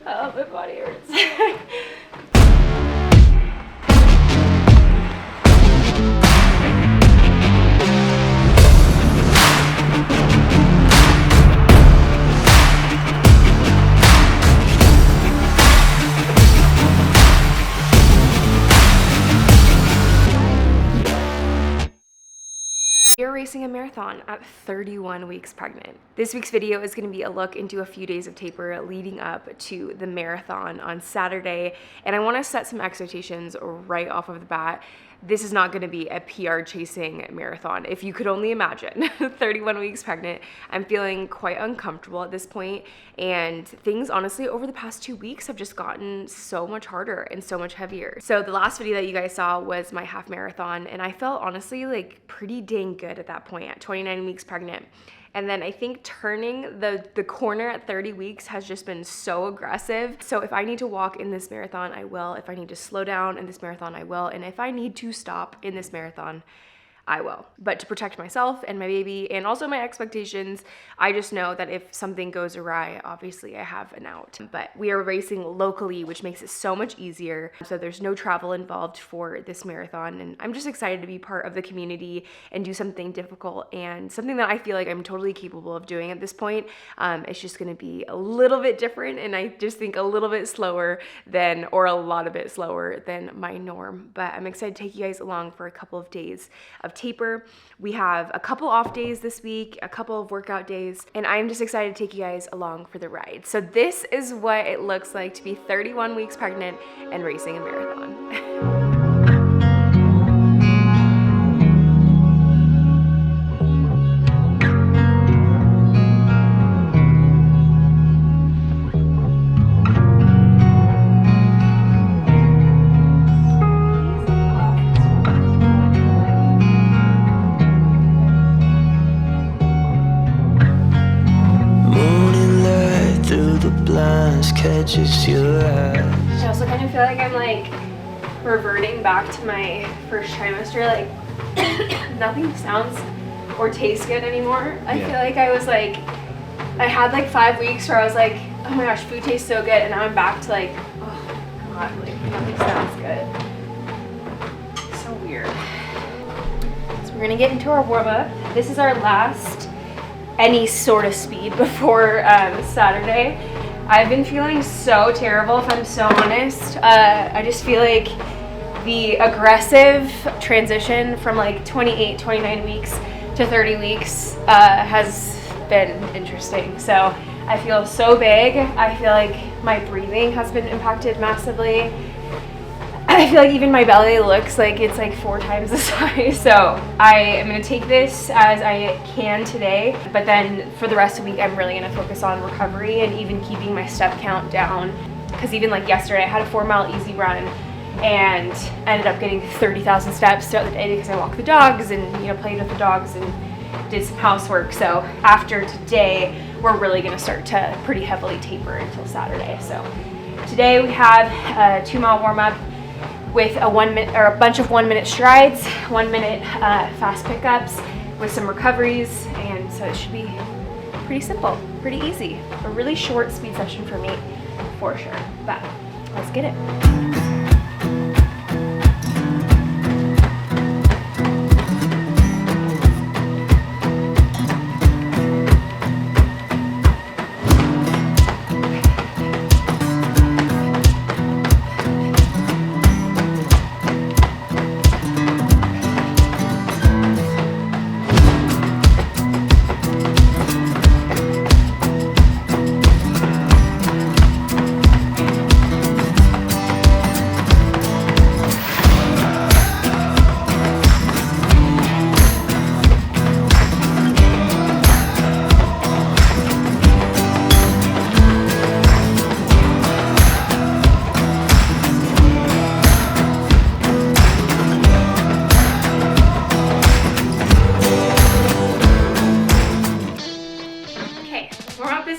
Oh, my body hurts. You're racing a marathon at 31 weeks pregnant. This week's video is going to be a look into a few days of taper leading up to the marathon on Saturday, and I want to set some expectations right off of the bat. This is not going to be a PR chasing marathon. If you could only imagine, 31 weeks pregnant, I'm feeling quite uncomfortable at this point, and things honestly over the past 2 weeks have just gotten so much harder and so much heavier. So the last video that you guys saw was my half marathon, and I felt honestly like pretty dang good at that point at 29 weeks pregnant. And then I think turning the corner at 30 weeks has just been so aggressive. So if I need to walk in this marathon, I will. If I need to slow down in this marathon, I will. And if I need to stop in this marathon, I will. But to protect myself and my baby and also my expectations, I just know that if something goes awry, obviously I have an out. But we are racing locally, which makes it so much easier. So there's no travel involved for this marathon. And I'm just excited to be part of the community and do something difficult and something that I feel like I'm totally capable of doing at this point. It's just gonna be a little bit different, and I just think a little bit slower than, or a lot of it slower than my norm. But I'm excited to take you guys along for a couple of days of taper. We have a couple off days this week, a couple of workout days, and I'm just excited to take you guys along for the ride. So this is what it looks like to be 31 weeks pregnant and racing a marathon. Catches your eyes. I also kind of feel like I'm like reverting back to my first trimester, like nothing sounds or tastes good anymore. I feel like I was like, I had like 5 weeks where I was like, oh my gosh, food tastes so good, and now I'm back to like, oh god, like nothing sounds good. So weird. So we're gonna get into our warm-up. This is our last any sort of speed before Saturday. I've been feeling so terrible, if I'm so honest. I just feel like the aggressive transition from like 28, 29 weeks to 30 weeks has been interesting. So I feel so big. I feel like my breathing has been impacted massively. I feel like even my belly looks like it's like 4 times the size. So I am gonna take this as I can today, but then for the rest of the week, I'm really gonna focus on recovery and even keeping my step count down. Because even like yesterday, I had a 4-mile easy run and ended up getting 30,000 steps throughout the day because I walked the dogs and played with the dogs and did some housework. So after today, we're really gonna start to pretty heavily taper until Saturday. So today we have a 2-mile warm-up with a 1 minute or a bunch of 1 minute strides, 1 minute fast pickups with some recoveries, and so it should be pretty simple, pretty easy. A really short speed session for me, for sure. But let's get it.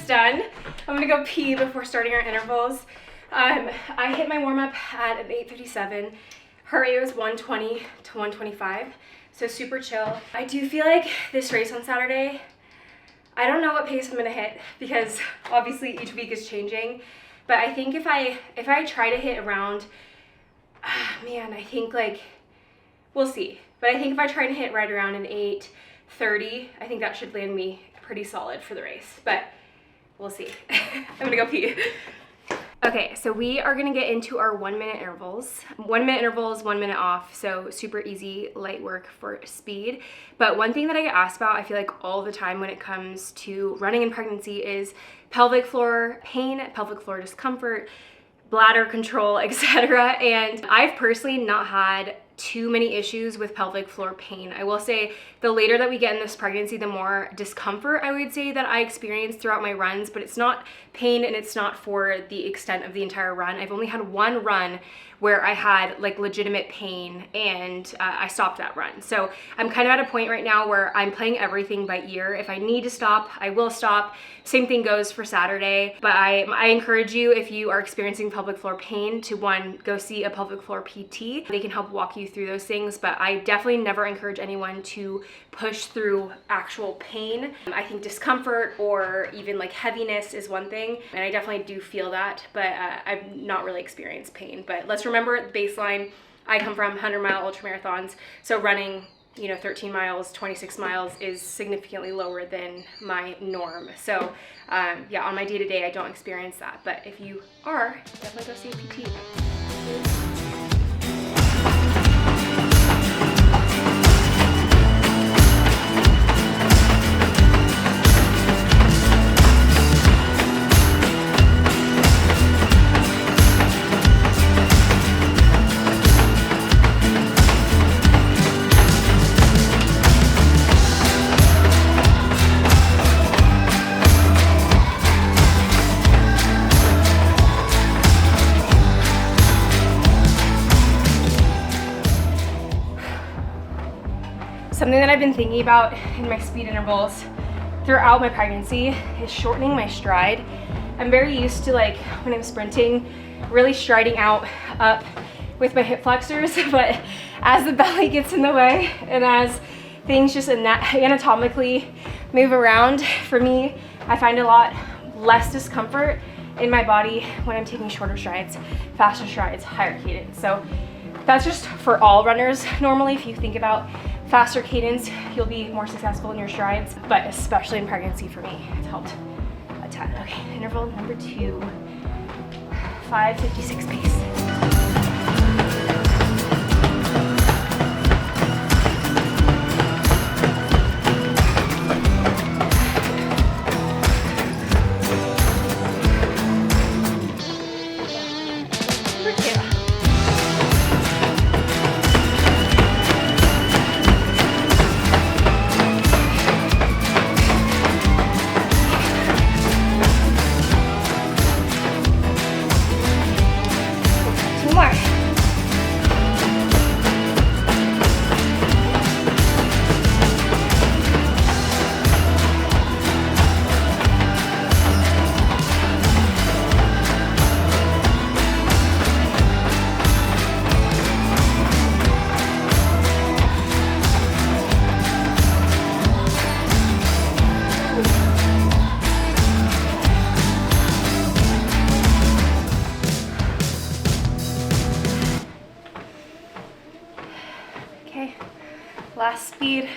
Done. I'm gonna go pee before starting our intervals. I hit my warm-up at an 8:57. Heart rate was 120 to 125, so super chill. I do feel like this race on Saturday, I don't know what pace I'm gonna hit because obviously each week is changing, But I think if I try to hit around, man, I think like, we'll see. But I think if I try to hit right around an 8:30, I think that should land me pretty solid for the race. But we'll see. I'm gonna go pee. Okay, so we are gonna get into our 1 minute intervals. 1 minute intervals, 1 minute off, so super easy, light work for speed. But one thing that I get asked about, I feel like all the time when it comes to running in pregnancy, is pelvic floor pain, pelvic floor discomfort, bladder control, etc. And I've personally not had too many issues with pelvic floor pain. I will say the later that we get in this pregnancy, the more discomfort I would say that I experience throughout my runs, but it's not pain and it's not for the extent of the entire run. I've only had one run where I had like legitimate pain and I stopped that run. So I'm kind of at a point right now where I'm playing everything by ear. If I need to stop, I will stop. Same thing goes for Saturday, but I encourage you, if you are experiencing pelvic floor pain, to one, go see a pelvic floor PT. They can help walk you through those things, but I definitely never encourage anyone to push through actual pain. I think discomfort or even like heaviness is one thing, and I definitely do feel that, but I've not really experienced pain. But let's remember baseline, I come from 100-mile ultramarathons, so running 13 miles, 26 miles is significantly lower than my norm. So yeah, on my day-to-day, I don't experience that. But if you are, definitely go see a PT. Something that I've been thinking about in my speed intervals throughout my pregnancy is shortening my stride. I'm very used to, like, when I'm sprinting, really striding out up with my hip flexors, but as the belly gets in the way and as things just anatomically move around, for me, I find a lot less discomfort in my body when I'm taking shorter strides, faster strides, higher cadence. So that's just for all runners. Normally, if you think about faster cadence, you'll be more successful in your strides, but especially in pregnancy for me, it's helped a ton. Okay, interval number 2, 5:56 pace. Last speed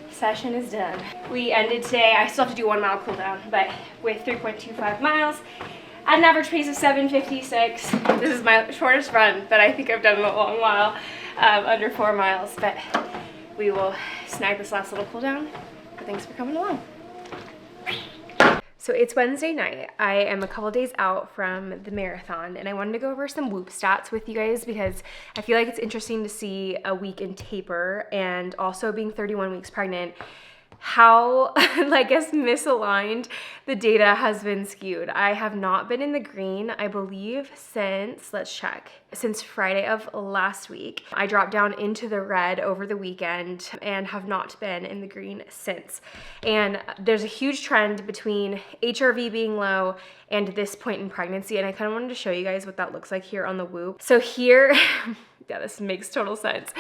session is done. We ended today, I still have to do 1 mile cool down, but with 3.25 miles at an average pace of 7:56. This is my shortest run that I think I've done in a long while, under 4 miles, but we will snag this last little cool down. But thanks for coming along. So it's Wednesday night. I am a couple days out from the marathon, and I wanted to go over some Whoop stats with you guys because I feel like it's interesting to see a week in taper, and also being 31 weeks pregnant, how, I guess, misaligned the data has been skewed. I have not been in the green, I believe, since, let's check, since Friday of last week. I dropped down into the red over the weekend and have not been in the green since. And there's a huge trend between HRV being low and this point in pregnancy, and I kind of wanted to show you guys what that looks like here on the Whoop. So here, yeah, this makes total sense.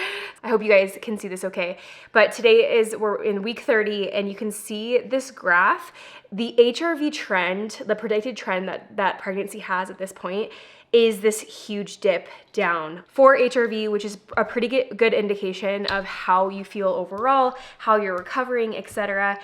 I hope you guys can see this okay. But today we're in week 30. 30 and you can see this graph, the HRV trend, the predicted trend that pregnancy has at this point is this huge dip down for HRV, which is a pretty good indication of how you feel overall, how you're recovering, etc.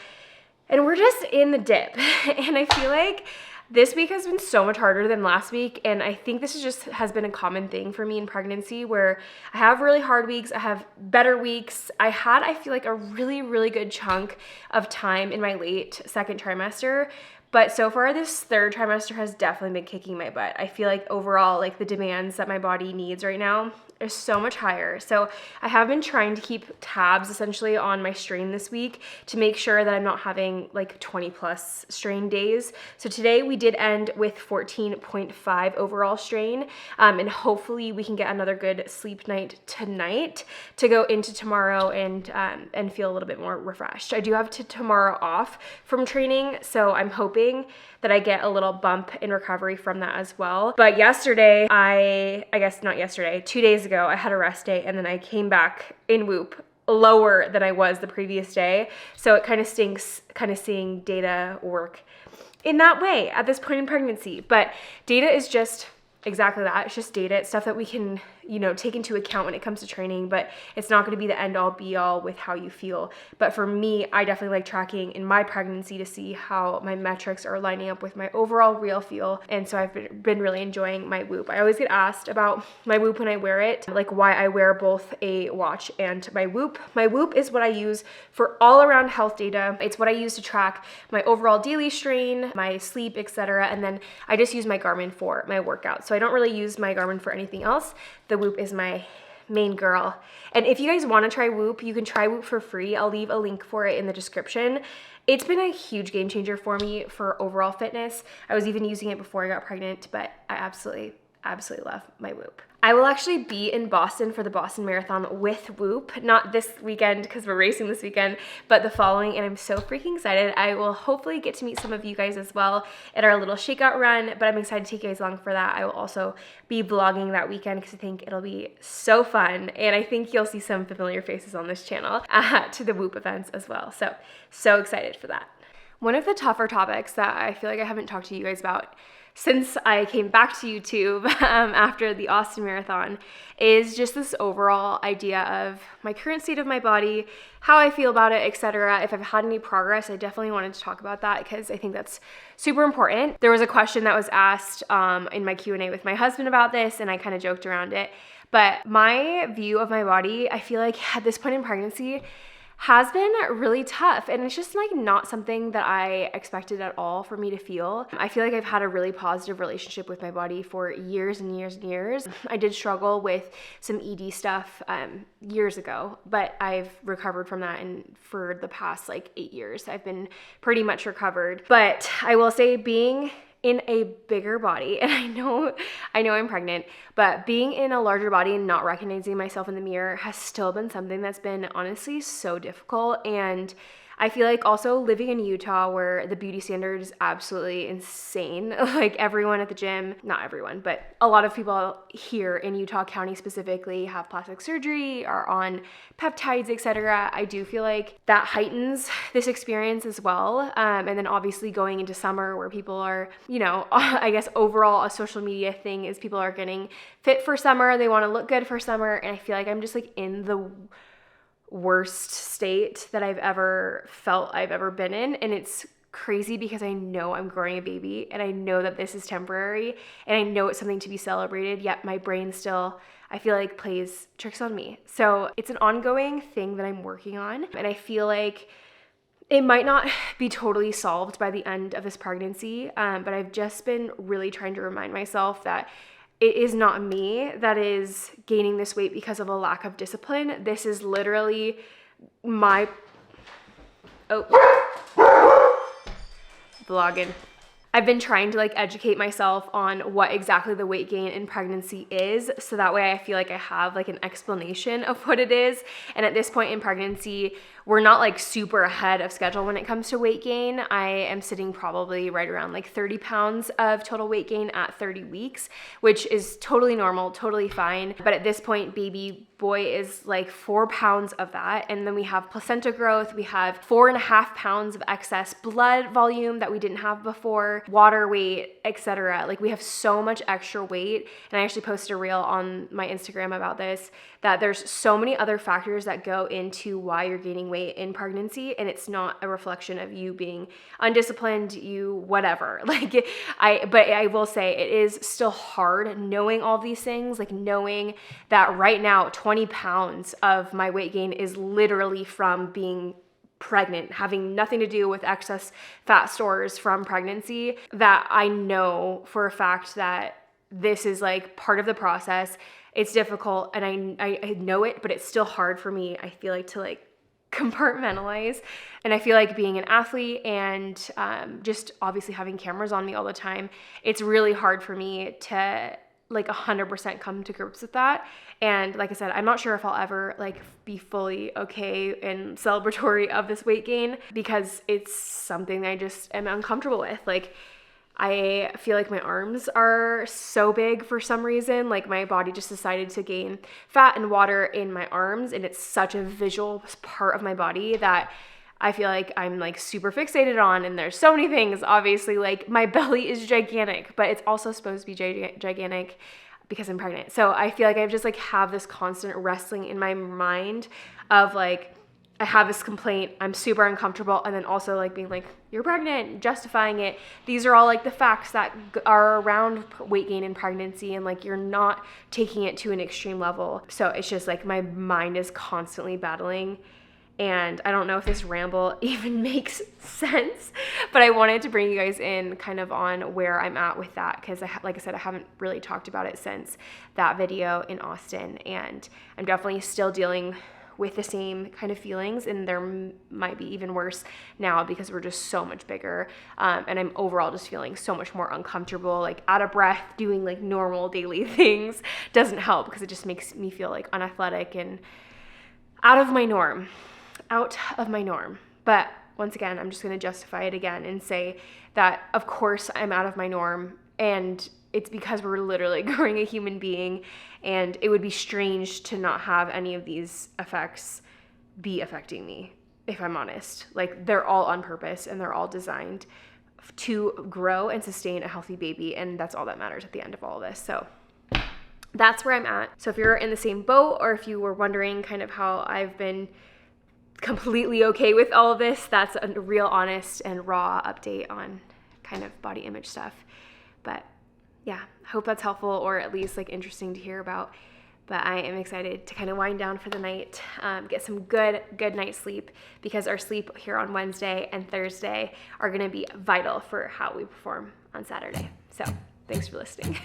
And we're just in the dip. And I feel like this week has been so much harder than last week, and I think this has been a common thing for me in pregnancy, where I have really hard weeks, I have better weeks. I feel like a really, really good chunk of time in my late second trimester, but so far this third trimester has definitely been kicking my butt. I feel like overall, like the demands that my body needs right now are so much higher. So I have been trying to keep tabs essentially on my strain this week to make sure that I'm not having like 20 plus strain days. So today we did end with 14.5 overall strain, and hopefully we can get another good sleep night tonight to go into tomorrow and feel a little bit more refreshed. I do have tomorrow off from training, so I'm hoping that I get a little bump in recovery from that as well. But yesterday, I guess not yesterday, 2 days ago, I had a rest day and then I came back in Whoop lower than I was the previous day. So it kind of stinks kind of seeing data work in that way at this point in pregnancy. But data is just exactly that. It's just data. It's stuff that we can, take into account when it comes to training, but it's not going to be the end all be all with how you feel. But for me, I definitely like tracking in my pregnancy to see how my metrics are lining up with my overall real feel. And so I've been really enjoying my Whoop. I always get asked about my Whoop when I wear it, like why I wear both a watch and my Whoop. My Whoop is what I use for all around health data. It's what I use to track my overall daily strain, my sleep, etc. And then I just use my Garmin for my workout. So I don't really use my Garmin for anything else. The Whoop is my main girl. And if you guys want to try Whoop, you can try Whoop for free. I'll leave a link for it in the description. It's been a huge game changer for me for overall fitness. I was even using it before I got pregnant, but I absolutely love my Whoop. I will actually be in Boston for the Boston Marathon with Whoop, not this weekend because we're racing this weekend, but the following, and I'm so freaking excited. I will hopefully get to meet some of you guys as well at our little shakeout run, but I'm excited to take you guys along for that. I will also be vlogging that weekend because I think it'll be so fun, and I think you'll see some familiar faces on this channel to the Whoop events as well. So excited for that. One of the tougher topics that I feel like I haven't talked to you guys about since I came back to YouTube after the Austin Marathon is just this overall idea of my current state of my body, how I feel about it, etc. If I've had any progress, I definitely wanted to talk about that because I think that's super important. There was a question that was asked in my Q&A with my husband about this, and I kind of joked around it. But my view of my body, I feel like at this point in pregnancy, has been really tough, and it's just like not something that I expected at all for me to feel. I feel like I've had a really positive relationship with my body for years and years and years. I did struggle with some ED stuff years ago, but I've recovered from that, and for the past like 8 years I've been pretty much recovered. But I will say, being in a bigger body, and I know I'm pregnant, but being in a larger body and not recognizing myself in the mirror has still been something that's been honestly so difficult. And I feel like also living in Utah, where the beauty standard is absolutely insane. Like everyone at the gym, not everyone, but a lot of people here in Utah County specifically have plastic surgery, are on peptides, etc. I do feel like that heightens this experience as well. And then obviously going into summer, where people are, I guess overall a social media thing is people are getting fit for summer. They want to look good for summer. And I feel like I'm just like in the worst state that I've ever felt I've ever been in. And it's crazy because I know I'm growing a baby, and I know that this is temporary, and I know it's something to be celebrated, yet my brain still, I feel like, plays tricks on me. So it's an ongoing thing that I'm working on, and I feel like it might not be totally solved by the end of this pregnancy, but I've just been really trying to remind myself that it is not me that is gaining this weight because of a lack of discipline. This is literally my, vlogging. I've been trying to educate myself on what exactly the weight gain in pregnancy is, so that way I feel like I have an explanation of what it is. And at this point in pregnancy, we're not like super ahead of schedule when it comes to weight gain. I am sitting probably right around like 30 pounds of total weight gain at 30 weeks, which is totally normal, totally fine. But at this point, baby boy is like 4 pounds of that. And then we have placenta growth. We have 4.5 pounds of excess blood volume that we didn't have before, water weight, etc. Like we have so much extra weight. And I actually posted a reel on my Instagram about this, that there's so many other factors that go into why you're gaining weight in pregnancy, and it's not a reflection of you being undisciplined, you whatever. But I will say it is still hard knowing all these things, like knowing that right now 20 pounds of my weight gain is literally from being pregnant, having nothing to do with excess fat stores from pregnancy, that I know for a fact that this is like part of the process. It's difficult and I know it, but it's still hard for me, I feel like, to like compartmentalize. And I feel like being an athlete and just obviously having cameras on me all the time, it's really hard for me to like 100% come to grips with that. And like I said, I'm not sure if I'll ever like be fully okay and celebratory of this weight gain, because it's something I just am uncomfortable with. Like I feel like my arms are so big for some reason. Like my body just decided to gain fat and water in my arms, and it's such a visual part of my body that I feel like I'm like super fixated on. And there's so many things, obviously, like my belly is gigantic, but it's also supposed to be gigantic because I'm pregnant. So I feel like I just like have this constant wrestling in my mind of like, I have this complaint, I'm super uncomfortable, and then also like being like, you're pregnant, justifying it. These are all like the facts that are around weight gain and pregnancy, and like you're not taking it to an extreme level. So it's just like my mind is constantly battling. And I don't know if this ramble even makes sense, but I wanted to bring you guys in kind of on where I'm at with that, because like I said, I haven't really talked about it since that video in Austin, and I'm definitely still dealing with the same kind of feelings, and there might be even worse now because we're just so much bigger, and I'm overall just feeling so much more uncomfortable, like out of breath. Doing like normal daily things doesn't help because it just makes me feel like unathletic and out of my norm. But once again, I'm just going to justify it again and say that of course I'm out of my norm, and it's because we're literally growing a human being, and it would be strange to not have any of these effects be affecting me, if I'm honest. Like they're all on purpose and they're all designed to grow and sustain a healthy baby, and that's all that matters at the end of all of this. So that's where I'm at. So if you're in the same boat, or if you were wondering kind of how I've been completely okay with all of this, that's a real honest and raw update on kind of body image stuff. But yeah, I hope that's helpful, or at least like interesting to hear about. But I am excited to kind of wind down for the night, get some good night's sleep, because our sleep here on Wednesday and Thursday are going to be vital for how we perform on Saturday. So thanks for listening.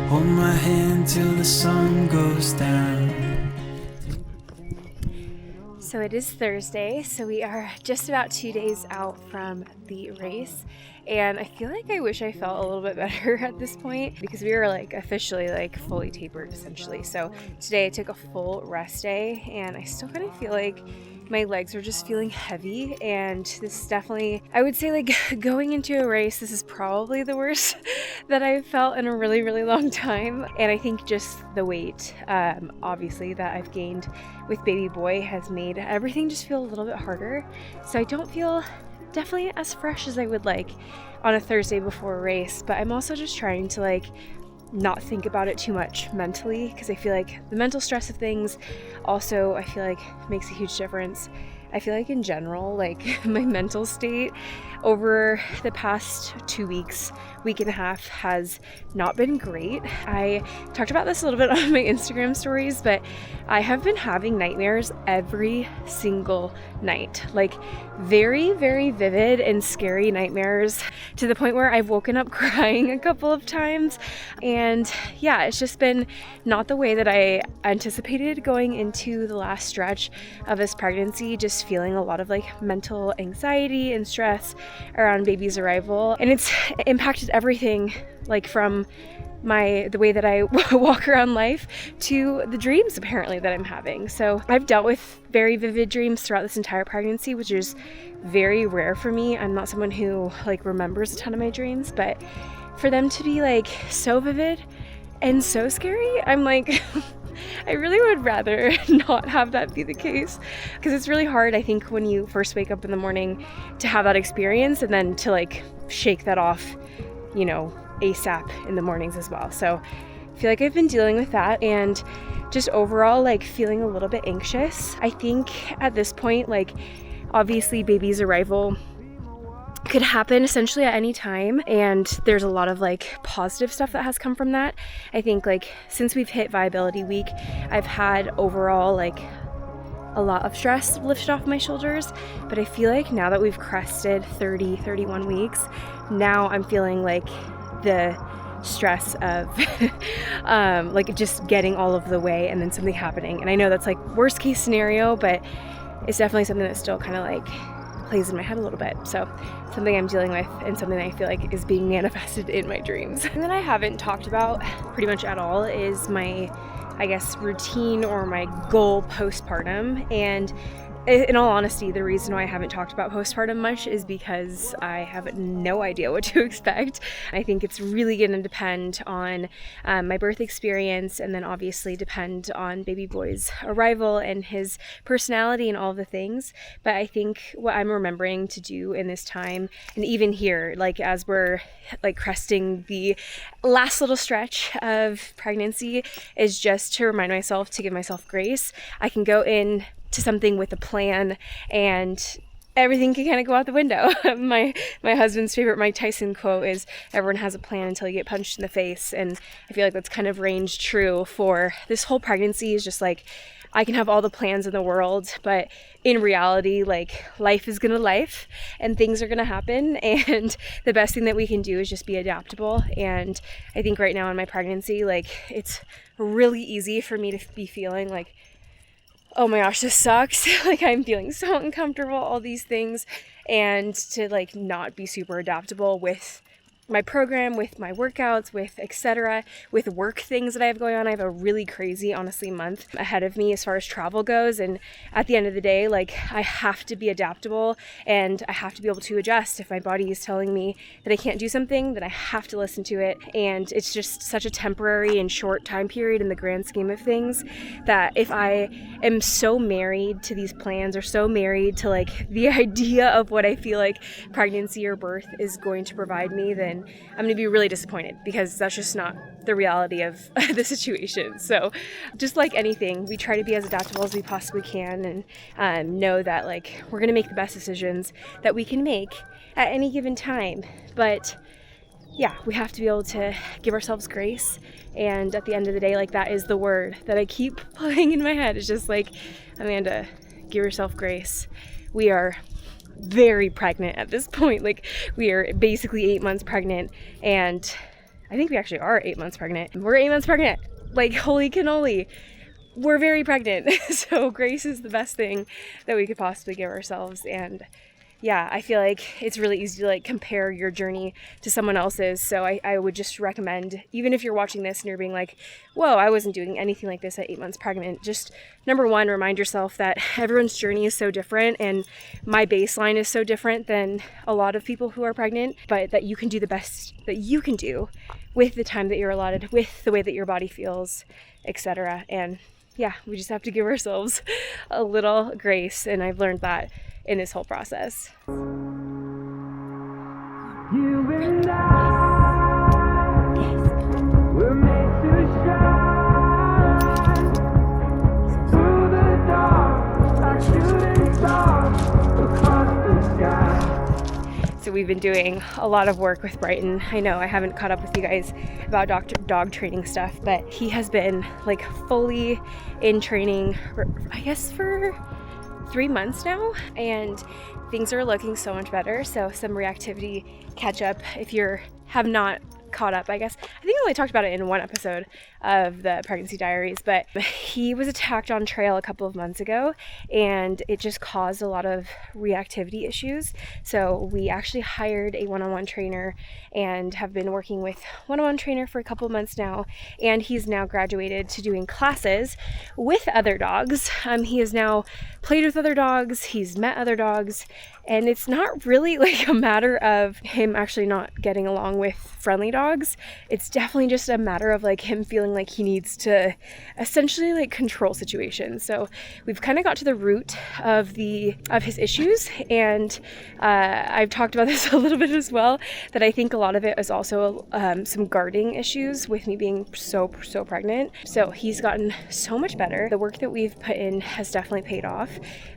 Hold my hand till the sun goes down. So it is Thursday, so we are just about 2 days out from the race, and I feel like I wish I felt a little bit better at this point, because we were like officially like fully tapered essentially. So today I took a full rest day, and I still kind of feel like my legs are just feeling heavy, and this is definitely, I would say, like going into a race, this is probably the worst that I've felt in a really long time. And I think just the weight, obviously, that I've gained with baby boy has made everything just feel a little bit harder. So I don't feel definitely as fresh as I would like on a Thursday before a race, but I'm also just trying to like not think about it too much mentally, because I feel like the mental stress of things also, I feel like, makes a huge difference. I feel like in general, like my mental state over the past 2 weeks, week and a half, has not been great. I talked about this a little bit on my Instagram stories, but I have been having nightmares every single night, like very vivid and scary nightmares, to the point where I've woken up crying a couple of times. And yeah, it's just been not the way that I anticipated going into the last stretch of this pregnancy, just feeling a lot of like mental anxiety and stress around baby's arrival, and it's impacted everything, like from the way that I walk around life to the dreams apparently that I'm having. So I've dealt with very vivid dreams throughout this entire pregnancy, which is very rare for me. I'm not someone who like remembers a ton of my dreams, but for them to be like so vivid and so scary, I'm like I really would rather not have that be the case, because it's really hard, I think, when you first wake up in the morning to have that experience and then to like shake that off, you know, ASAP in the mornings as well. So I feel like I've been dealing with that and just overall like feeling a little bit anxious. I think at this point, like obviously baby's arrival could happen essentially at any time, and there's a lot of like positive stuff that has come from that. I think like since we've hit viability week, I've had overall like a lot of stress lifted off my shoulders, but I feel like now that we've crested 31 weeks, now I'm feeling like the stress of like just getting all of the way and then something happening. And I know that's like worst case scenario, but it's definitely something that still kind of like plays in my head a little bit. So something I'm dealing with and something that I feel like is being manifested in my dreams. And that I haven't talked about pretty much at all is my, I guess, routine or my goal postpartum. And in all honesty, the reason why I haven't talked about postpartum much is because I have no idea what to expect. I think it's really going to depend on my birth experience, and then obviously depend on baby boy's arrival and his personality and all of the things. But I think what I'm remembering to do in this time, and even here, like as we're like cresting the last little stretch of pregnancy, is just to remind myself to give myself grace. I can go in to something with a plan and everything can kind of go out the window. My husband's favorite Mike Tyson quote is, everyone has a plan until you get punched in the face. And I feel like that's kind of ranged true for this whole pregnancy. Is just like, I can have all the plans in the world, but in reality, like life is gonna life and things are gonna happen. And the best thing that we can do is just be adaptable. And I think right now in my pregnancy, like it's really easy for me to be feeling like, oh my gosh, this sucks. Like I'm feeling so uncomfortable, all these things, and to like not be super adaptable with my program, with my workouts, with etc., with work things that I have going on. I have a really crazy, honestly, month ahead of me as far as travel goes. And at the end of the day, like I have to be adaptable and I have to be able to adjust. If my body is telling me that I can't do something, then I have to listen to it. And it's just such a temporary and short time period in the grand scheme of things, that if I am so married to these plans or so married to like the idea of what I feel like pregnancy or birth is going to provide me, then I'm going to be really disappointed, because that's just not the reality of the situation. So just like anything, we try to be as adaptable as we possibly can, and know that like we're going to make the best decisions that we can make at any given time. But yeah, we have to be able to give ourselves grace. And at the end of the day, like that is the word that I keep playing in my head. It's just like, Amanda, give yourself grace. We are very pregnant at this point. Like we are basically 8 months pregnant, and I think we actually are 8 months pregnant. We're 8 months pregnant. Like holy cannoli, we're very pregnant. So grace is the best thing that we could possibly give ourselves. And yeah, I feel like it's really easy to like compare your journey to someone else's. So I would just recommend, even if you're watching this and you're being like, whoa, I wasn't doing anything like this at 8 months pregnant, just number one, remind yourself that everyone's journey is so different, and my baseline is so different than a lot of people who are pregnant, but that you can do the best that you can do with the time that you're allotted, with the way that your body feels, etc. And yeah, we just have to give ourselves a little grace, and I've learned that in this whole process. You and I were meant to shine through the dark, like shooting stars across the sky. So we've been doing a lot of work with Brighton. I know I haven't caught up with you guys about dog training stuff, but he has been like fully in training, I guess for 3 months now, and things are looking so much better. So some reactivity catch up if you have not caught up, I guess. I think I only talked about it in one episode of the pregnancy diaries, but he was attacked on trail a couple of months ago, and it just caused a lot of reactivity issues. So we actually hired a one-on-one trainer and have been working with one-on-one trainer for a couple of months now, and he's now graduated to doing classes with other dogs. He has now played with other dogs, he's met other dogs, and it's not really like a matter of him actually not getting along with friendly dogs. It's definitely just a matter of like him feeling like he needs to essentially like control situations. So we've kind of got to the root of his issues, and I've talked about this a little bit as well, that I think a lot of it is also some guarding issues with me being so pregnant. So he's gotten so much better. The work that we've put in has definitely paid off,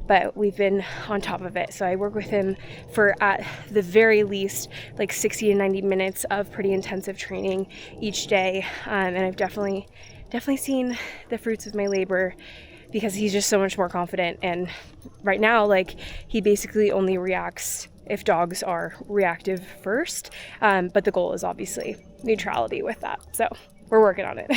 but we've been on top of it. So I work with him for at the very least like 60 to 90 minutes of pretty intensive training each day, and I've definitely seen the fruits of my labor, because he's just so much more confident. And right now, like, he basically only reacts if dogs are reactive first, but the goal is obviously neutrality with that, so we're working on it.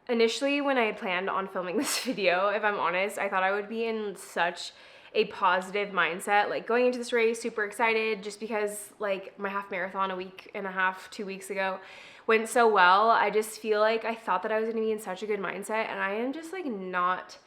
Initially, when I had planned on filming this video, if I'm honest, I thought I would be in such a positive mindset, like going into this race super excited, just because like my half marathon a week and a half, 2 weeks ago went so well. I just feel like I thought that I was gonna be in such a good mindset, and I am just like not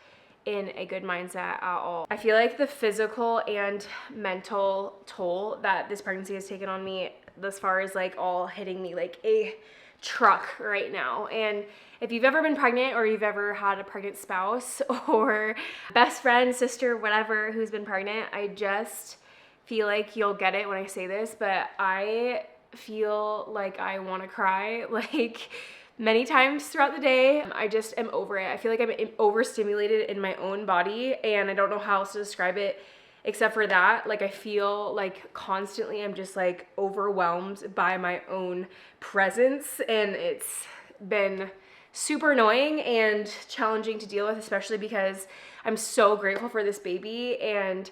in a good mindset at all. I feel like the physical and mental toll that this pregnancy has taken on me thus far is like all hitting me like a truck right now. And if you've ever been pregnant, or you've ever had a pregnant spouse or best friend, sister, whatever, who's been pregnant, I just feel like you'll get it when I say this, but I feel like I want to cry like many times throughout the day. I just am over it. I feel like I'm overstimulated in my own body, and I don't know how else to describe it except for that. Like, I feel like constantly I'm just like overwhelmed by my own presence, and it's been super annoying and challenging to deal with, especially because I'm so grateful for this baby, and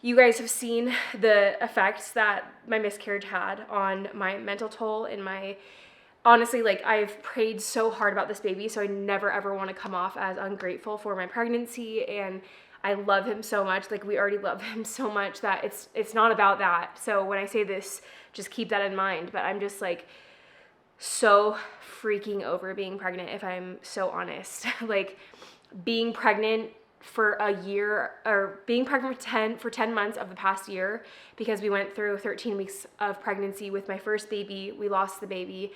you guys have seen the effects that my miscarriage had on my mental toll and my, honestly, like, I've prayed so hard about this baby, so I never ever want to come off as ungrateful for my pregnancy, and I love him so much. Like, we already love him so much that it's not about that. So when I say this, just keep that in mind. But I'm just like so freaking over being pregnant, if I'm so honest. Like, being pregnant for a year, or being pregnant for 10 months of the past year, because we went through 13 weeks of pregnancy with my first baby. We lost the baby.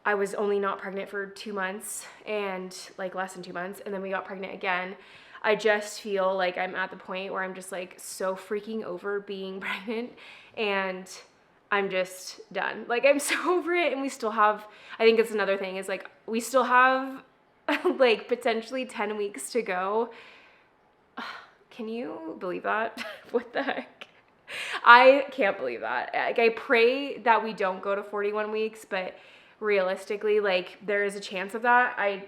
I was only not pregnant for 2 months, and like less than 2 months, and then we got pregnant again. I just feel like I'm at the point where I'm just like so freaking over being pregnant, and I'm just done. Like, I'm so over it, and we still have, I think it's another thing, is like we still have like potentially 10 weeks to go. Can you believe that? What the heck? I can't believe that. Like, I pray that we don't go to 41 weeks, but realistically, like, there is a chance of that. I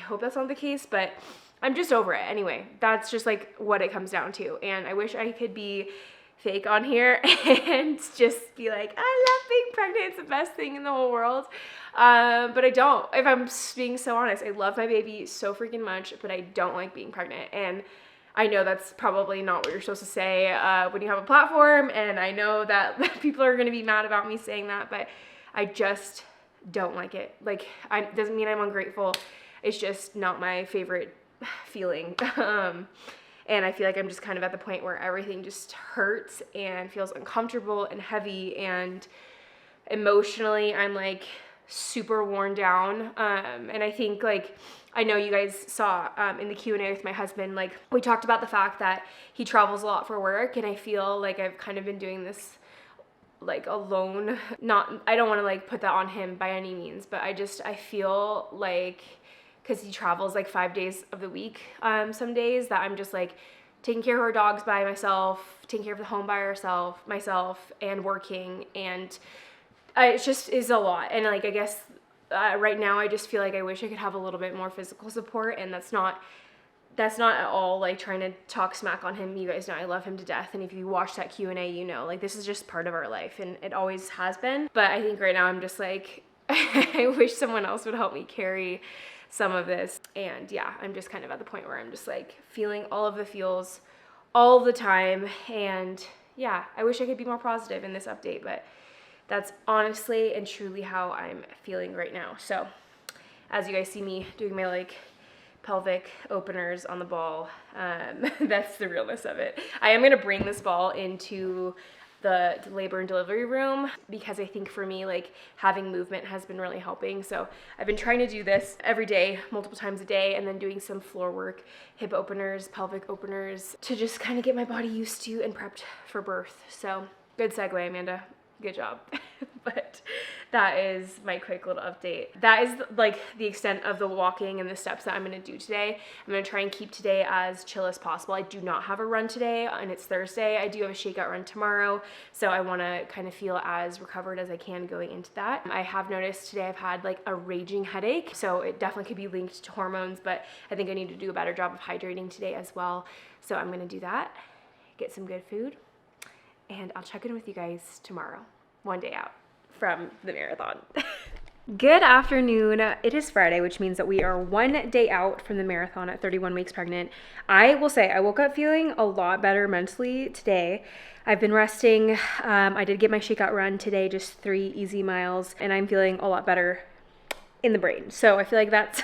hope that's not the case, but I'm just over it. Anyway, that's just like what it comes down to. And I wish I could be fake on here and just be like, I love being pregnant, it's the best thing in the whole world. But I don't. If I'm being so honest, I love my baby so freaking much, but I don't like being pregnant. And I know that's probably not what you're supposed to say when you have a platform, and I know that people are going to be mad about me saying that, but I just don't like it. Like, doesn't mean I'm ungrateful. It's just not my favorite feeling. And I feel like I'm just kind of at the point where everything just hurts and feels uncomfortable and heavy, and emotionally I'm like super worn down. And I think, like, I know you guys saw in the Q&A with my husband, like, we talked about the fact that he travels a lot for work, and I feel like I've kind of been doing this like alone. I don't want to like put that on him by any means, but I feel like, because he travels like 5 days of the week some days, that I'm just like taking care of our dogs by myself, taking care of the home by myself, and working, and it just is a lot. And like, I guess right now I just feel like I wish I could have a little bit more physical support, and that's not at all like trying to talk smack on him. You guys know I love him to death, and if you watch that Q&A, you know, like, this is just part of our life, and it always has been. But I think right now I'm just like I wish someone else would help me carry some of this. And yeah, I'm just kind of at the point where I'm just like feeling all of the feels all the time. And yeah, I wish I could be more positive in this update, but that's honestly and truly how I'm feeling right now. So as you guys see me doing my like pelvic openers on the ball, that's the realness of it. I am gonna bring this ball into the labor and delivery room because I think for me, like having movement has been really helping. So I've been trying to do this every day, multiple times a day, and then doing some floor work, hip openers, pelvic openers, to just kind of get my body used to and prepped for birth. So good segue, Amanda. Good job. But that is my quick little update. That is like the extent of the walking and the steps that I'm gonna do today. I'm gonna try and keep today as chill as possible. I do not have a run today, and it's Thursday. I do have a shakeout run tomorrow, so I wanna kind of feel as recovered as I can going into that. I have noticed today I've had like a raging headache, so it definitely could be linked to hormones, but I think I need to do a better job of hydrating today as well. So I'm gonna do that, get some good food, and I'll check in with you guys tomorrow, one day out from the marathon. Good afternoon. It is Friday, which means that we are one day out from the marathon at 31 weeks pregnant. I will say I woke up feeling a lot better mentally today. I've been resting. I did get my shakeout run today, just 3 easy miles, and I'm feeling a lot better in the brain. So I feel like that's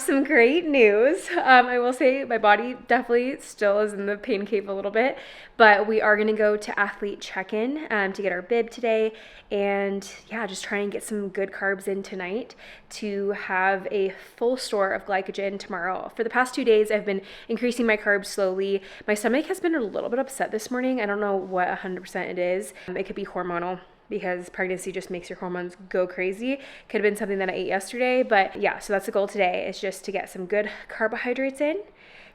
some great news. I will say my body definitely still is in the pain cave a little bit, but we are gonna go to athlete check-in to get our bib today, and yeah, just try and get some good carbs in tonight to have a full store of glycogen tomorrow. For the past 2 days, I've been increasing my carbs slowly. My stomach has been a little bit upset this morning. I don't know what 100% it is. It could be hormonal, because pregnancy just makes your hormones go crazy. Could have been something that I ate yesterday, but yeah, so that's the goal today, is just to get some good carbohydrates in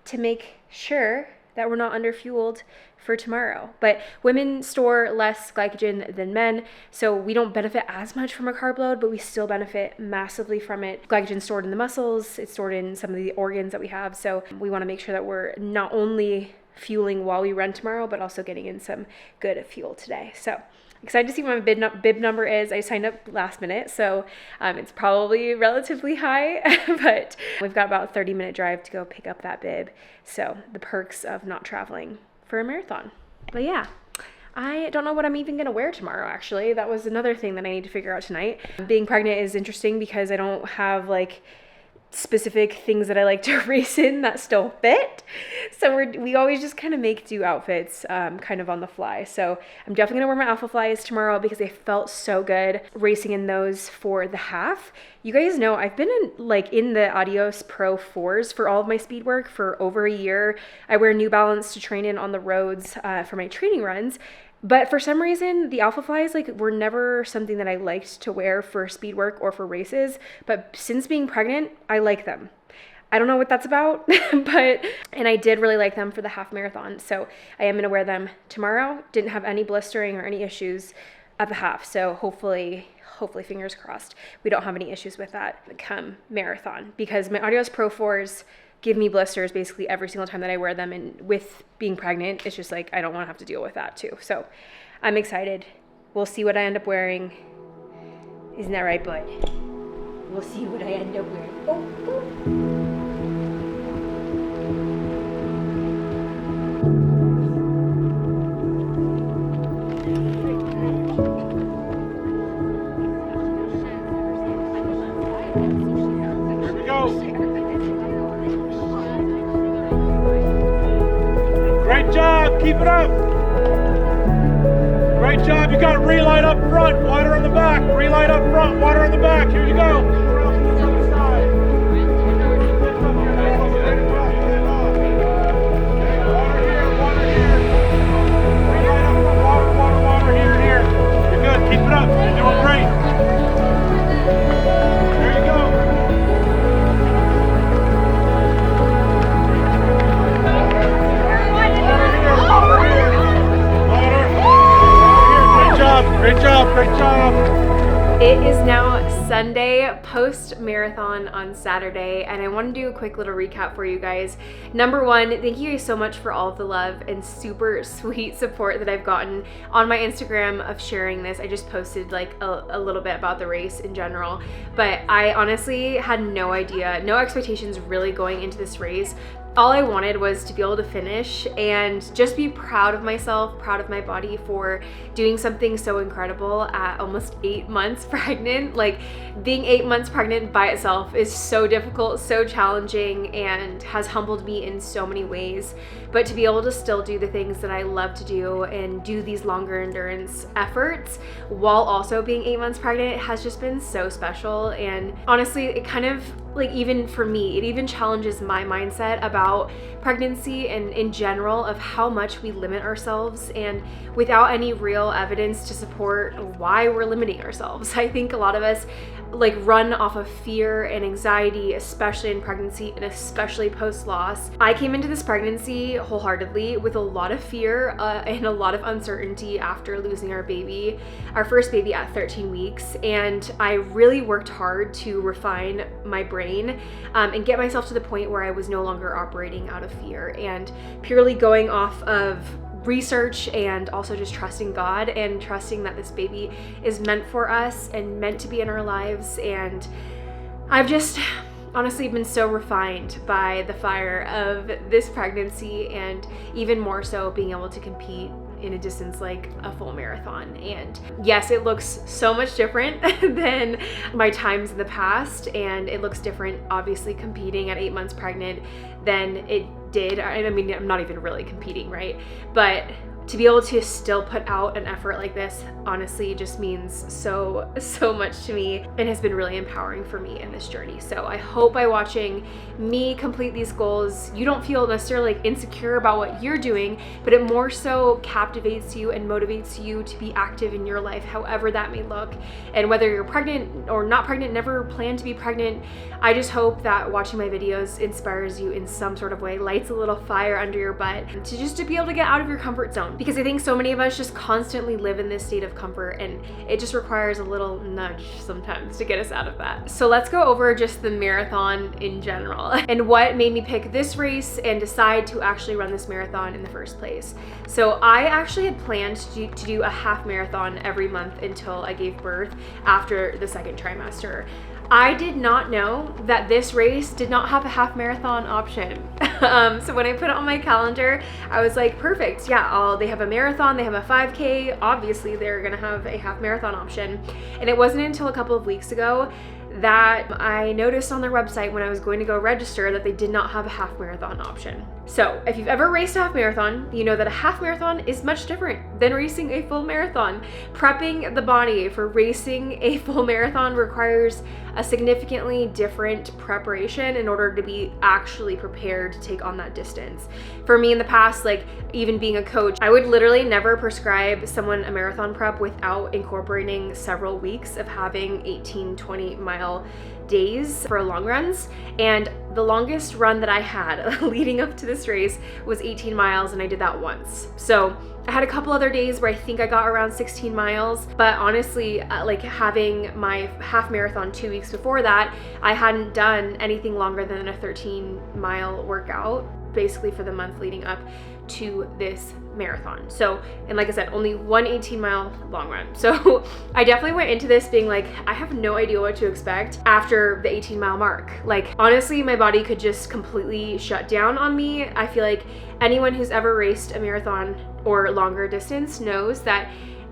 to make sure that we're not underfueled for tomorrow. But women store less glycogen than men, so we don't benefit as much from a carb load, but we still benefit massively from it. Glycogen stored in the muscles, it's stored in some of the organs that we have, so we wanna make sure that we're not only fueling while we run tomorrow, but also getting in some good fuel today. So excited to see what my bib number is. I signed up last minute, so it's probably relatively high, but we've got about a 30-minute drive to go pick up that bib. So the perks of not traveling for a marathon. But yeah, I don't know what I'm even gonna wear tomorrow, actually. That was another thing that I need to figure out tonight. Being pregnant is interesting because I don't have like specific things that I like to race in that still fit. So we always just kind of make do outfits kind of on the fly. So I'm definitely gonna wear my Alpha Flies tomorrow because they felt so good racing in those for the half. You guys know I've been in the Adios Pro 4s for all of my speed work for over a year. I wear New Balance to train in on the roads for my training runs. But for some reason, the Alpha Flies were never something that I liked to wear for speed work or for races. But since being pregnant, I like them. I don't know what that's about, and I did really like them for the half marathon. So I am gonna wear them tomorrow. Didn't have any blistering or any issues at the half. So hopefully fingers crossed, we don't have any issues with that come marathon, because my Adios Pro 4s give me blisters basically every single time that I wear them, and with being pregnant, it's just like I don't want to have to deal with that too. So I'm excited. We'll see what I end up wearing. Isn't that right, bud? We'll see what I end up wearing. Oh. Great job, keep it up. Great job, you got a relight up front, water in the back. Relight up front, water in the back. Here you go. Water here, water here. Relight up front, water here and here. You're good, keep it up. You're doing great. There you go. It is now Sunday, post-marathon on Saturday, and I want to do a quick little recap for you guys. Number one, thank you guys so much for all of the love and super sweet support that I've gotten on my Instagram of sharing this. I just posted like a little bit about the race in general, but I honestly had no idea, no expectations really going into this race. All I wanted was to be able to finish and just be proud of myself, proud of my body for doing something so incredible at almost 8 months pregnant. Like, being 8 months pregnant by itself is so difficult, so challenging, and has humbled me in so many ways. But to be able to still do the things that I love to do and do these longer endurance efforts while also being 8 months pregnant has just been so special. And honestly, it kind of, like, even for me, it even challenges my mindset about pregnancy and in general of how much we limit ourselves, and without any real evidence to support why we're limiting ourselves. I think a lot of us like run off of fear and anxiety, especially in pregnancy and especially post-loss. I came into this pregnancy wholeheartedly with a lot of fear and a lot of uncertainty after losing our baby, our first baby at 13 weeks. And I really worked hard to refine my brain and get myself to the point where I was no longer operating out of fear and purely going off of research, and also just trusting God and trusting that this baby is meant for us and meant to be in our lives. And I've just honestly been so refined by the fire of this pregnancy, and even more so being able to compete in a distance like a full marathon. And yes, it looks so much different than my times in the past, and it looks different obviously competing at 8 months pregnant than it did. I mean, I'm not even really competing, right? But to be able to still put out an effort like this honestly just means so much to me, and has been really empowering for me in this journey. So I hope by watching me complete these goals, you don't feel necessarily like insecure about what you're doing, but it more so captivates you and motivates you to be active in your life, however that may look. And whether you're pregnant or not pregnant, never plan to be pregnant, I just hope that watching my videos inspires you in some sort of way, lights a little fire under your butt to be able to get out of your comfort zone. Because I think so many of us just constantly live in this state of comfort, and it just requires a little nudge sometimes to get us out of that. So let's go over just the marathon in general and what made me pick this race and decide to actually run this marathon in the first place. So I actually had planned to do a half marathon every month until I gave birth after the second trimester. I did not know that this race did not have a half marathon option. So when I put it on my calendar, I was like, perfect. Yeah, they have a marathon, they have a 5K. Obviously, they're gonna have a half marathon option. And it wasn't until a couple of weeks ago that I noticed on their website when I was going to go register that they did not have a half marathon option. So if you've ever raced a half marathon, you know that a half marathon is much different than racing a full marathon. Prepping the body for racing a full marathon requires a significantly different preparation in order to be actually prepared to take on that distance. For me in the past, like even being a coach, I would literally never prescribe someone a marathon prep without incorporating several weeks of having 18-20 mile days for long runs. And the longest run that I had leading up to this race was 18 miles, and I did that once. So I had a couple other days where I think I got around 16 miles, but honestly, like having my half marathon 2 weeks before that, I hadn't done anything longer than a 13-mile workout basically for the month leading up to this marathon. So, and like I said, only one 18-mile long run. So I definitely went into this being like, I have no idea what to expect after the 18-mile mark. Like, honestly, my body could just completely shut down on me. I feel like anyone who's ever raced a marathon or longer distance knows that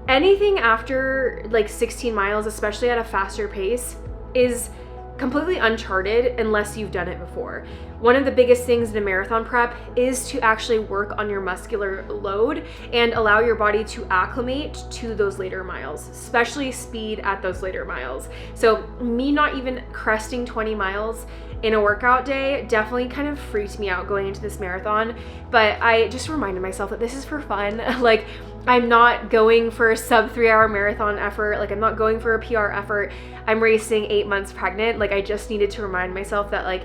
anything after like 16 miles, especially at a faster pace, is completely uncharted unless you've done it before. One of the biggest things in a marathon prep is to actually work on your muscular load and allow your body to acclimate to those later miles, especially speed at those later miles. So me not even cresting 20 miles in a workout day definitely kind of freaked me out going into this marathon, but I just reminded myself that this is for fun. Like, I'm not going for a sub 3-hour marathon effort. Like, I'm not going for a PR effort. I'm racing 8 months pregnant. Like, I just needed to remind myself that like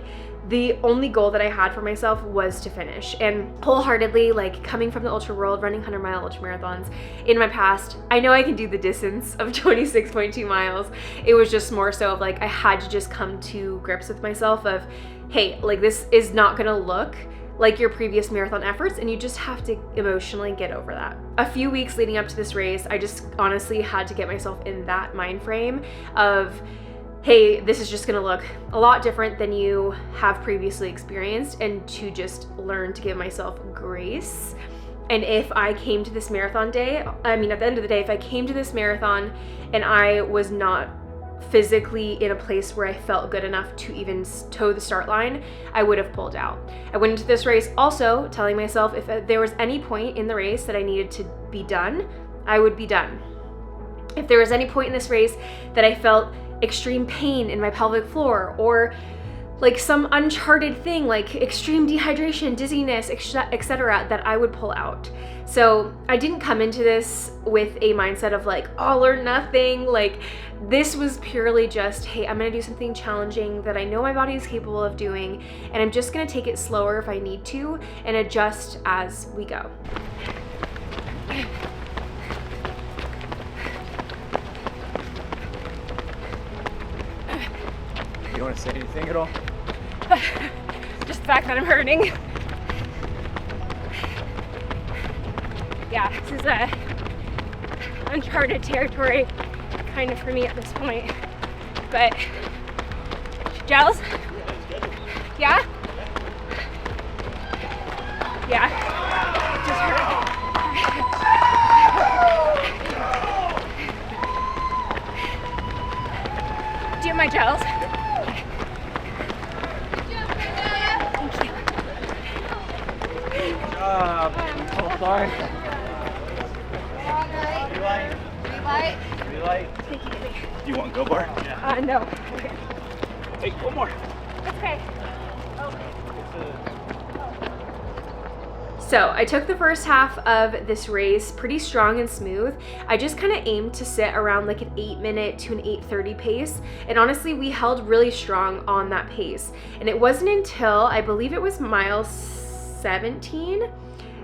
the only goal that I had for myself was to finish. And wholeheartedly, like coming from the ultra world, running 100-mile ultra marathons in my past, I know I can do the distance of 26.2 miles. It was just more so of like, I had to just come to grips with myself of, hey, like this is not gonna look like your previous marathon efforts, and you just have to emotionally get over that. A few weeks leading up to this race, I just honestly had to get myself in that mind frame of, hey, this is just gonna look a lot different than you have previously experienced, and to just learn to give myself grace. And if I came to this marathon day, I mean, at the end of the day, if I came to this marathon and I was not physically in a place where I felt good enough to even toe the start line, I would have pulled out. I went into this race also telling myself if there was any point in the race that I needed to be done, I would be done. If there was any point in this race that I felt extreme pain in my pelvic floor, or like some uncharted thing like extreme dehydration, dizziness, etc., that I would pull out. So I didn't come into this with a mindset of like all or nothing. Like this was purely just, hey, I'm gonna do something challenging that I know my body is capable of doing, and I'm just gonna take it slower if I need to and adjust as we go. You want to say anything at all? Just the fact that I'm hurting. Yeah, this is uncharted territory kind of for me at this point. But gels? Yeah? Yeah. It just hurt. Do you have my gels? Sorry. Relight. You want go bar? Yeah. No. Take one more. Okay. So I took the first half of this race pretty strong and smooth. I just kind of aimed to sit around like an 8-minute to an 8:30 pace. And honestly, we held really strong on that pace. And it wasn't until, I believe it was mile 17,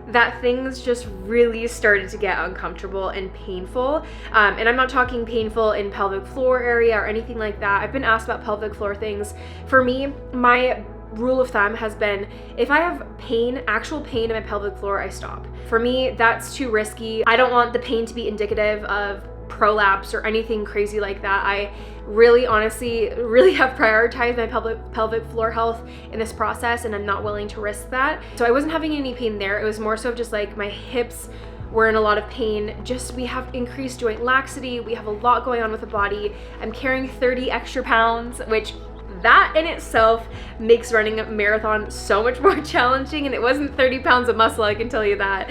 that things just really started to get uncomfortable and painful. And I'm not talking painful in pelvic floor area or anything like that. I've been asked about pelvic floor things. For me, my rule of thumb has been, if I have pain, actual pain in my pelvic floor, I stop. For me, that's too risky. I don't want the pain to be indicative of prolapse or anything crazy like that. I really honestly have prioritized my pelvic floor health in this process, and I'm not willing to risk that. So I wasn't having any pain there. It was more so just like my hips were in a lot of pain. Just, we have increased joint laxity. We have a lot going on with the body. I'm carrying 30 extra pounds, which that in itself makes running a marathon so much more challenging. And it wasn't 30 pounds of muscle, I can tell you that.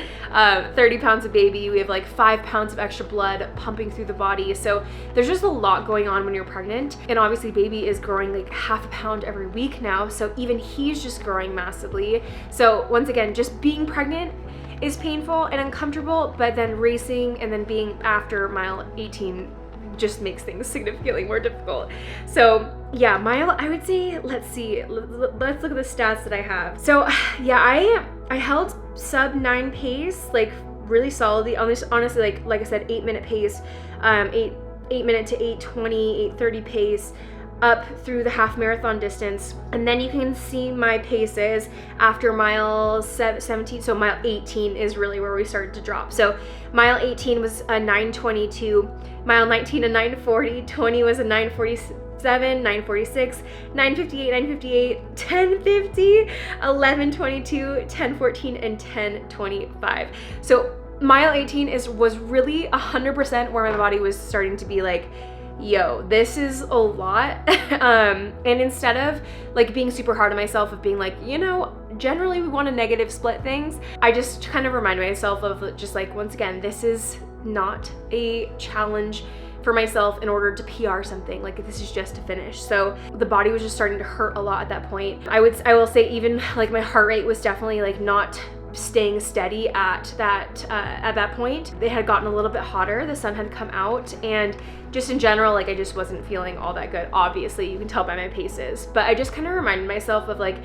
30 pounds of baby. We have like 5 pounds of extra blood pumping through the body. So there's just a lot going on when you're pregnant. And obviously baby is growing like half a pound every week now. So even he's just growing massively. So once again, just being pregnant is painful and uncomfortable, but then racing and then being after mile 18 just makes things significantly more difficult. So yeah, I would say, let's see, let's look at the stats that I have. So yeah, I held sub 9 pace, like really solidly, honestly, like I said, 8-minute pace, 8-minute to 8:20, 8:30 pace, up through the half marathon distance. And then you can see my paces after mile 17. So mile 18 is really where we started to drop. So mile 18 was a 9:22, mile 19 a 9:40, 20 was a 9:47, 9:46, 9:58, 10:50, 11:22, 10:14, and 10:25. So mile 18 was really 100% where my body was starting to be like, yo, this is a lot. And instead of like being super hard on myself of being like, you know, generally we want to negative split things, I just kind of remind myself of just like, once again, this is not a challenge for myself in order to PR something. Like, this is just to finish. So the body was just starting to hurt a lot at that point. I will say even like my heart rate was definitely like not staying steady at that point. It had gotten a little bit hotter, the sun had come out, and just in general, like I just wasn't feeling all that good. Obviously, you can tell by my paces, but I just kind of reminded myself of like,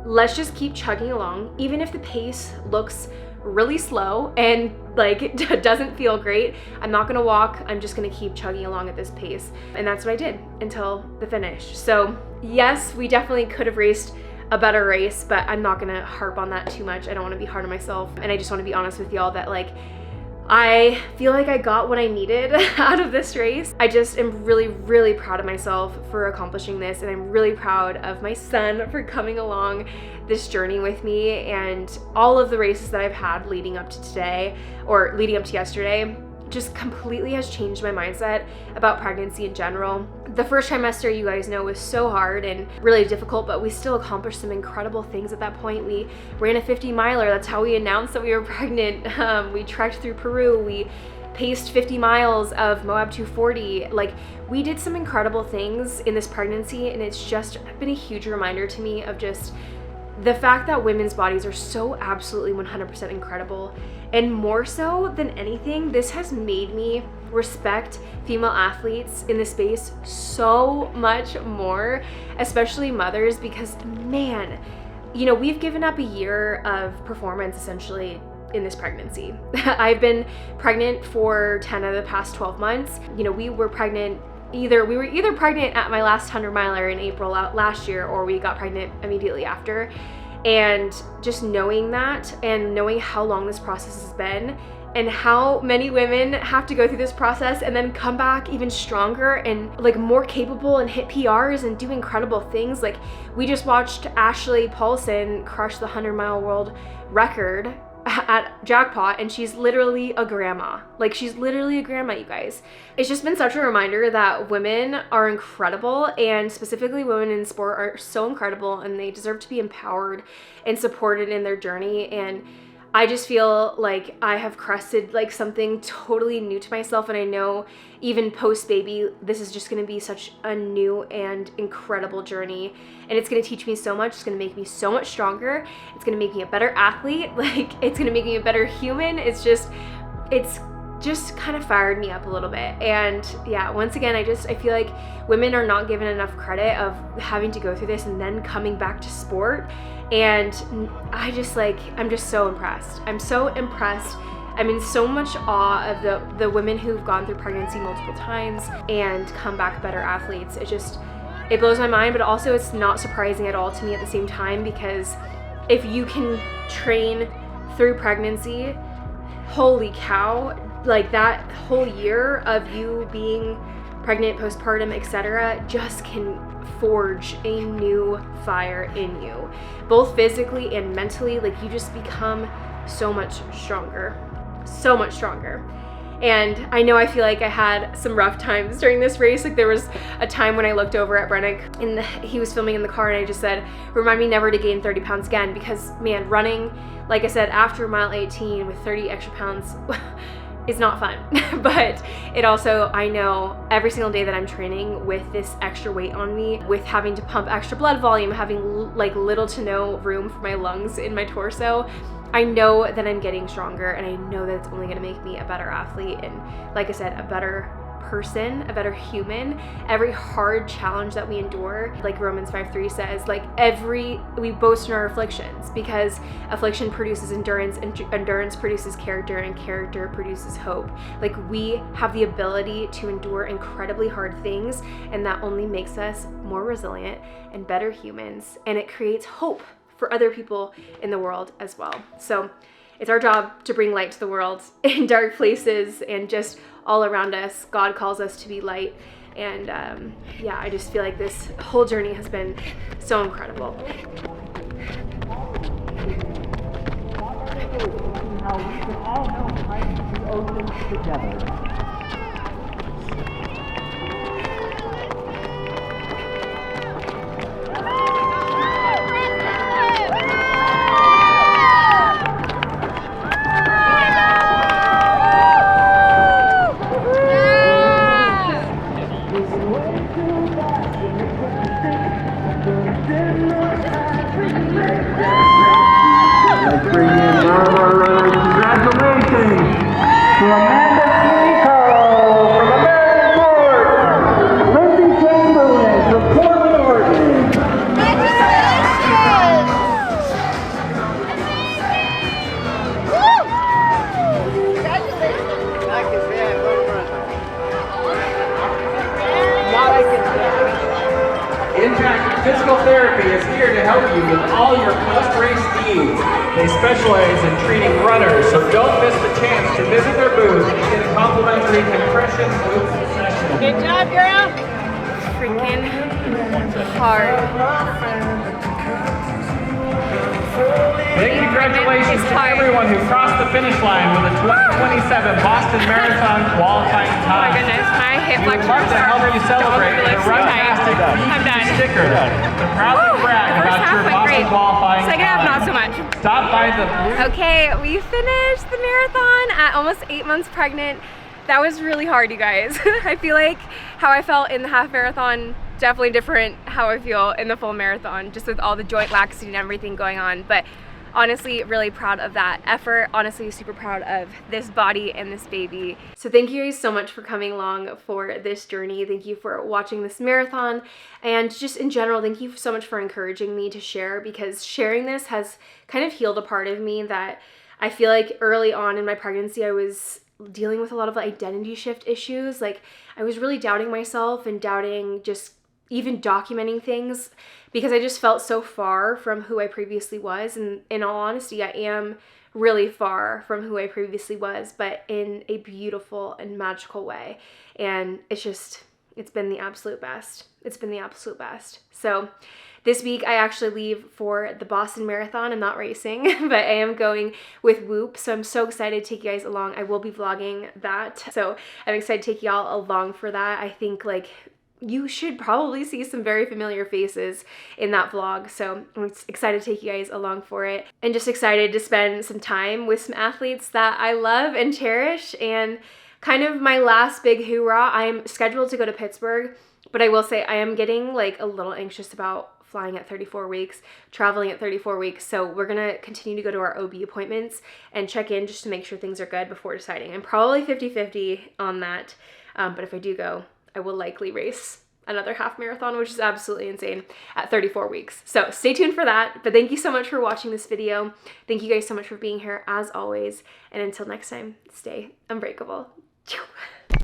let's just keep chugging along, even if the pace looks really slow and like it doesn't feel great. I'm not gonna walk, I'm just gonna keep chugging along at this pace. And that's what I did until the finish. So yes, we definitely could have raced a better race, but I'm not gonna harp on that too much. I don't wanna be hard on myself. And I just wanna be honest with y'all that like, I feel like I got what I needed out of this race. I just am really, really proud of myself for accomplishing this, and I'm really proud of my son for coming along this journey with me, and all of the races that I've had leading up to today, or leading up to yesterday, just completely has changed my mindset about pregnancy in general. The first trimester, you guys know, was so hard and really difficult, but we still accomplished some incredible things at that point. We ran a 50 miler. That's how we announced that we were pregnant. We trekked through Peru. We paced 50 miles of Moab 240. Like, we did some incredible things in this pregnancy, and it's just been a huge reminder to me of just the fact that women's bodies are so absolutely 100% incredible. And more so than anything, this has made me respect female athletes in this space so much more, especially mothers, because man, you know, we've given up a year of performance essentially in this pregnancy. I've been pregnant for 10 of the past 12 months. You know, we were either pregnant at my last 100 miler in April last year, or we got pregnant immediately after. And just knowing that, and knowing how long this process has been, and how many women have to go through this process and then come back even stronger and like more capable and hit PRs and do incredible things. Like, we just watched Ashley Paulson crush the 100-mile world record at Jackpot, and she's literally a grandma. Like, she's literally a grandma, you guys. It's just been such a reminder that women are incredible, and specifically women in sport are so incredible, and they deserve to be empowered and supported in their journey. And I just feel like I have crested like something totally new to myself, and I know even post baby, this is just gonna be such a new and incredible journey, and it's gonna teach me so much. It's gonna make me so much stronger. It's gonna make me a better athlete. Like, it's gonna make me a better human. It's just kind of fired me up a little bit. And yeah, once again, I feel like women are not given enough credit of having to go through this and then coming back to sport. And I'm just so impressed. I'm so impressed. I'm in so much awe of the women who've gone through pregnancy multiple times and come back better athletes. It blows my mind, but also it's not surprising at all to me at the same time, because if you can train through pregnancy, holy cow, like that whole year of you being pregnant, postpartum, etc., just can forge a new fire in you, both physically and mentally. Like, you just become so much stronger. And I know I feel like I had some rough times during this race. Like, there was a time when I looked over at Brennick and he was filming in the car, and I just said, remind me never to gain 30 pounds again, because man, running, like I said, after mile 18 with 30 extra pounds is not fun. But it also, I know every single day that I'm training with this extra weight on me, with having to pump extra blood volume, having like little to no room for my lungs in my torso, I know that I'm getting stronger, and I know that it's only gonna make me a better athlete, and like I said, a better person, a better human. Every hard challenge that we endure, like Romans 5:3 says, like we boast in our afflictions, because affliction produces endurance, and endurance produces character, and character produces hope. Like, we have the ability to endure incredibly hard things, and that only makes us more resilient and better humans, and it creates hope for other people in the world as well. So it's our job to bring light to the world in dark places and just all around us. God calls us to be light. And yeah, I just feel like this whole journey has been so incredible. How we can all know how the oceans together. Bring in finish line with a 2027 Boston Marathon qualifying Oh my time. goodness, my hip We would flexors love to help you celebrate with a Runtastic I'm done. sticker to proudly brag The first about half your went Boston great. qualifying Second half, time. not so much. Stop by the blue. Okay, we finished the marathon at almost 8 months pregnant. That was really hard, you guys. I feel like how I felt in the half marathon, definitely different how I feel in the full marathon, just with all the joint laxity and everything going on. But honestly, really proud of that effort. Honestly, super proud of this body and this baby. So thank you guys so much for coming along for this journey. Thank you for watching this marathon. And just in general, thank you so much for encouraging me to share, because sharing this has kind of healed a part of me that I feel like early on in my pregnancy, I was dealing with a lot of identity shift issues. Like, I was really doubting myself and doubting just even documenting things, because I just felt so far from who I previously was. And in all honesty, I am really far from who I previously was, but in a beautiful and magical way. And it's been the absolute best. It's been the absolute best. So this week I actually leave for the Boston Marathon. I'm not racing, but I am going with Whoop. So I'm so excited to take you guys along. I will be vlogging that. So I'm excited to take y'all along for that. I think like you should probably see some very familiar faces in that vlog. So I'm excited to take you guys along for it, and just excited to spend some time with some athletes that I love and cherish. And kind of my last big hoorah, I'm scheduled to go to Pittsburgh, but I will say I am getting like a little anxious about flying at 34 weeks, traveling at 34 weeks. So we're gonna continue to go to our OB appointments and check in just to make sure things are good before deciding. I'm probably 50-50 on that, but if I do go, I will likely race another half marathon, which is absolutely insane, at 34 weeks. So stay tuned for that. But thank you so much for watching this video. Thank you guys so much for being here as always. And until next time, stay unbreakable.